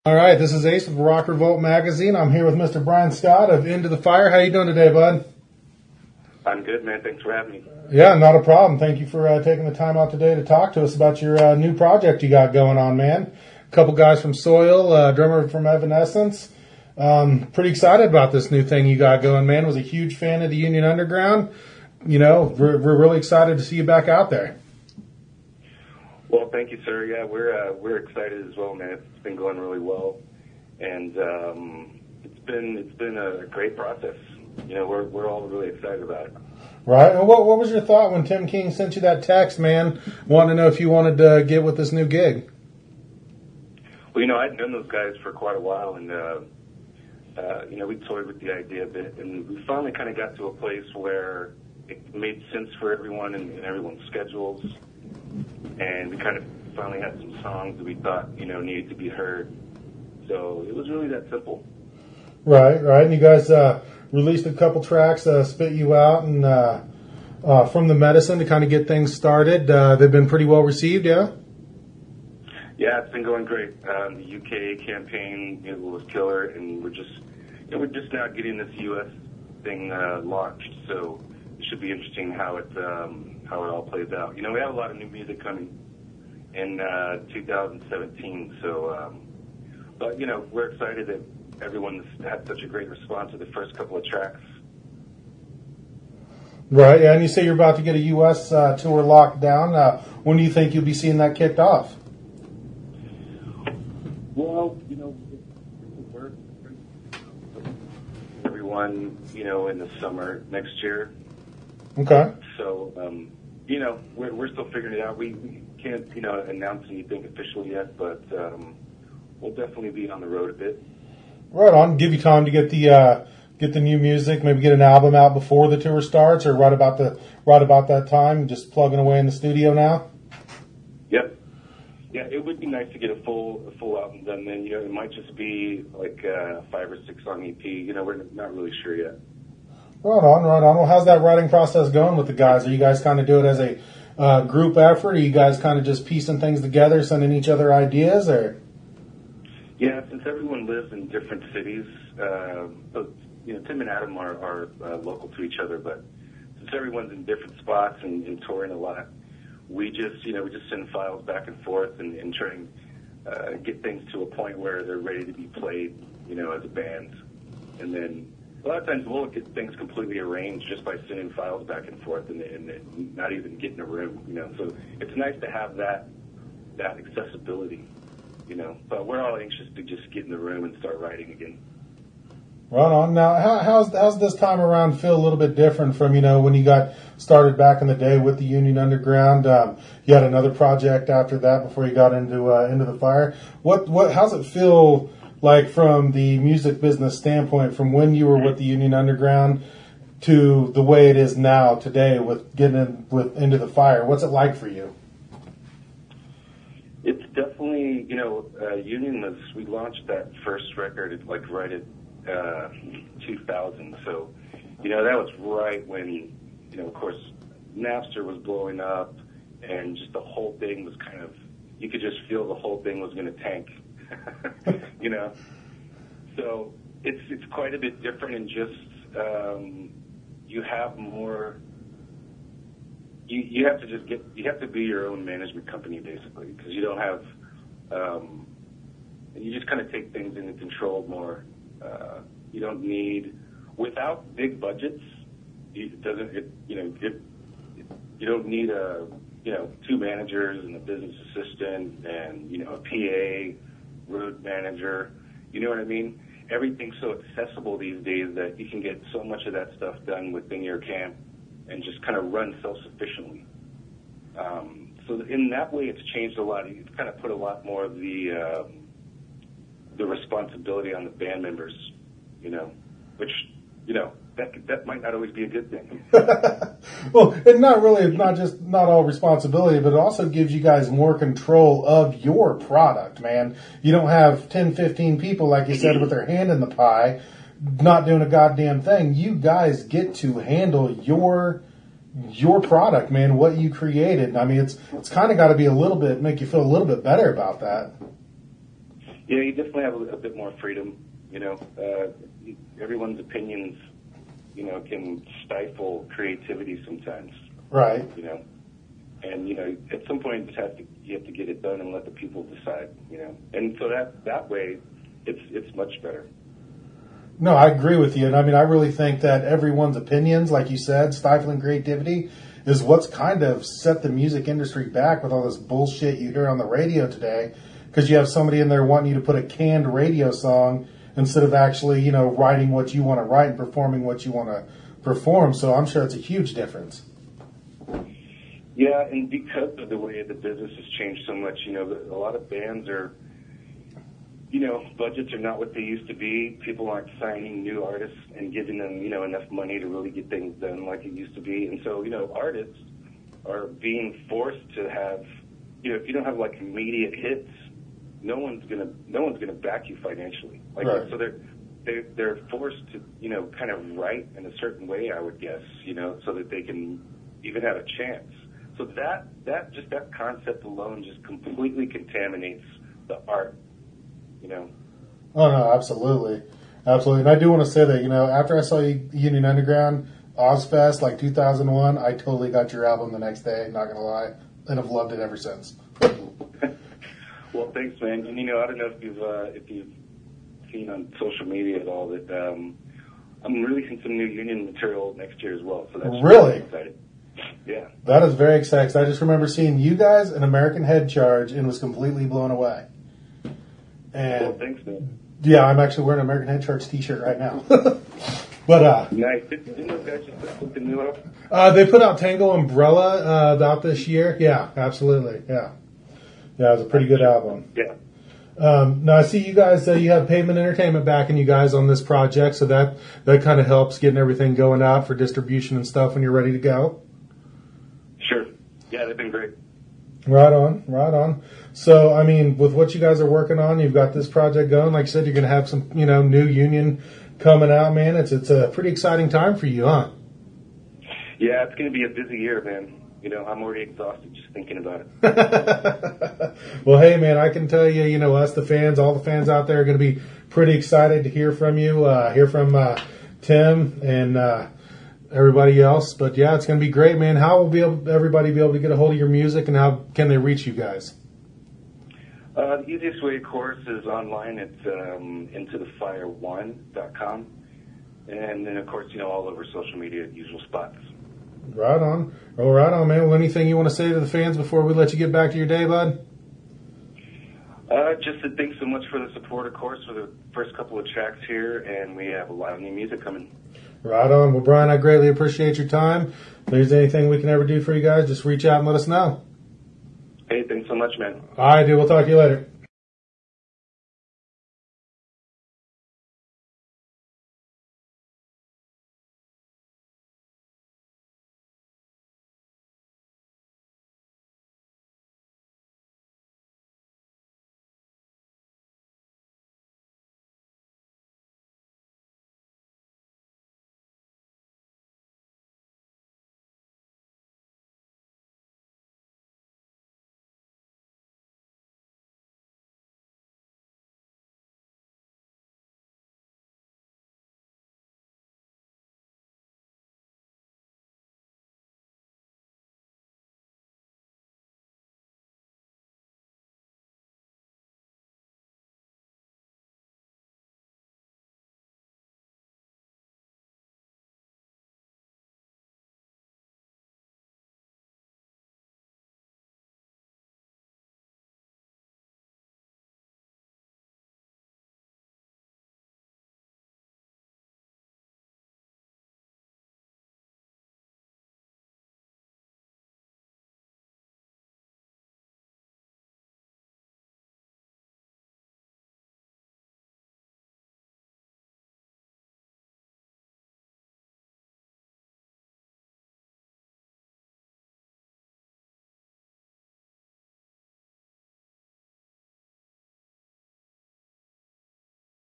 All right, this is Ace with RockRevolt magazine. I'm here with Mr. Bryan Scott of Into the Fire. How you doing today, bud? I'm good, man. Thanks for having me. Yeah, not a problem. Thank you for taking the time out today to talk to us about your new project you got going on, man. A couple guys from Soil, drummer from Evanescence. Pretty excited about this new thing you got going, man. Was a huge fan of the Union Underground. You know, we're really excited to see you back out there. Well, thank you, sir. Yeah, we're excited as well, man. It's been going really well, and it's been a great process. You know, we're all really excited about it. Right. And what was your thought when Tim King sent you that text, man, wanting to know if you wanted to get with this new gig? Well, you know, I'd known those guys for quite a while, and you know, we toyed with the idea a bit, and we finally kind of got to a place where it made sense for everyone and everyone's schedules. And we kind of finally had some songs that we thought, you know, needed to be heard. So it was really that simple. Right. And you guys released a couple tracks, Spit You Out and From the Medicine to kind of get things started. They've been pretty well received, yeah? Yeah, it's been going great. The UK campaign was killer, and we're just now getting this US thing launched. So it should be interesting how it all plays out. You know, we have a lot of new music coming in 2017, so but you know, we're excited that everyone's had such a great response to the first couple of tracks. Right, yeah, and you say you're about to get a U.S. Tour locked down. When do you think you'll be seeing that kicked off? Well, you know, we're everyone, you know, in the summer next year. Okay. So, you know, we're still figuring it out. We can't, you know, announce anything official yet, but we'll definitely be on the road a bit. Right on. Give you time to get the new music, maybe get an album out before the tour starts, or right about that time, just plugging away in the studio now. Yep. Yeah, it would be nice to get a full album done. Then, you know, it might just be like a 5 or 6 song EP. You know, we're not really sure yet. Right on. Well, how's that writing process going with the guys? Are you guys kind of do it as a group effort? Are you guys kind of just piecing things together, sending each other ideas, or? Yeah, since everyone lives in different cities, you know, Tim and Adam are local to each other, but since everyone's in different spots and touring a lot, we just send files back and forth and try and get things to a point where they're ready to be played, you know, as a band, and then. A lot of times we'll get things completely arranged just by sending files back and forth and not even getting a room, you know. So it's nice to have that accessibility, you know. But we're all anxious to just get in the room and start writing again. Right on. Now, how's this time around feel a little bit different from, you know, when you got started back in the day with the Union Underground? You had another project after that before you got into the Fire. How's it feel like from the music business standpoint, from when you were with the Union Underground to the way it is now today with getting Into the Fire? What's it like for you? It's definitely, you know, Union we launched that first record like right at 2000. So, you know, that was right when, you know, of course, Napster was blowing up and just the whole thing was kind of, you could just feel the whole thing was going to tank. You know, so it's quite a bit different, and just you have more. You have to be your own management company basically, because you don't have. You just kind of take things into control more. You don't need, without big budgets. You don't need 2 managers and a business assistant and, you know, a PA. Road manager, you know what I mean? Everything's so accessible these days that you can get so much of that stuff done within your camp and just kind of run self-sufficiently. So in that way, it's changed a lot. It's kind of put a lot more of the responsibility on the band members, you know, which, you know, that might not always be a good thing. Well, it's not all responsibility, but it also gives you guys more control of your product, man. You don't have 10, 15 people, like you said, with their hand in the pie, not doing a goddamn thing. You guys get to handle your product, man, what you created. I mean, it's kind of got to be make you feel a little bit better about that. Yeah, you definitely have a bit more freedom. You know, everyone's opinions, you know, can stifle creativity sometimes. Right. You know, and you know, at some point, you have to get it done and let the people decide. You know, and so that way, it's much better. No, I agree with you. And I mean, I really think that everyone's opinions, like you said, stifling creativity, is what's kind of set the music industry back with all this bullshit you hear on the radio today. Because you have somebody in there wanting you to put a canned radio song instead of actually, you know, writing what you want to write and performing what you want to perform. So I'm sure it's a huge difference. Yeah, and because of the way the business has changed so much, you know, a lot of bands are, you know, budgets are not what they used to be. People aren't signing new artists and giving them, you know, enough money to really get things done like it used to be. And so, you know, artists are being forced to have, you know, if you don't have like immediate hits, no one's gonna back you financially. Like, right. So they're forced to, you know, kind of write in a certain way, I would guess, you know, so that they can even have a chance. So that concept alone just completely contaminates the art, you know. Oh no, absolutely, absolutely. And I do want to say that, you know, after I saw Union Underground Ozfest like 2001, I totally got your album the next day. Not gonna lie, and I've loved it ever since. Well, thanks, man. And you know, I don't know if you've seen on social media at all that I'm releasing some new Union material next year as well. So that's really exciting. Yeah, that is very exciting. I just remember seeing you guys in American Head Charge and was completely blown away. And well, thanks, man. Yeah, I'm actually wearing an American Head Charge T-shirt right now. But nice. Didn't those guys just put something new up? They put out Tango Umbrella out this year. Yeah, absolutely. Yeah, it was a pretty good album. Yeah. Now I see you guys. You have Pavement Entertainment backing you guys on this project, so that kind of helps getting everything going out for distribution and stuff when you're ready to go. Sure. Yeah, they've been great. Right on, right on. So, I mean, with what you guys are working on, you've got this project going. Like I said, you're going to have some, you know, new Union coming out, man. It's a pretty exciting time for you, huh? Yeah, it's going to be a busy year, man. You know, I'm already exhausted just thinking about it. Well, hey, man, I can tell you, you know, us, the fans, all the fans out there are going to be pretty excited to hear from you, hear from Tim and everybody else. But, yeah, it's going to be great, man. How will everybody be able to get a hold of your music, and how can they reach you guys? The easiest way, of course, is online at intothefire1.com. And then, of course, you know, all over social media, usual spots. Right on. Oh, right on, man. Well, anything you want to say to the fans before we let you get back to your day, bud? Just to thanks so much for the support, of course, for the first couple of tracks here, and we have a lot of new music coming. Right on. Well, Bryan, I greatly appreciate your time. If there's anything we can ever do for you guys, just reach out and let us know. Hey, thanks so much, man. All right, dude. We'll talk to you later.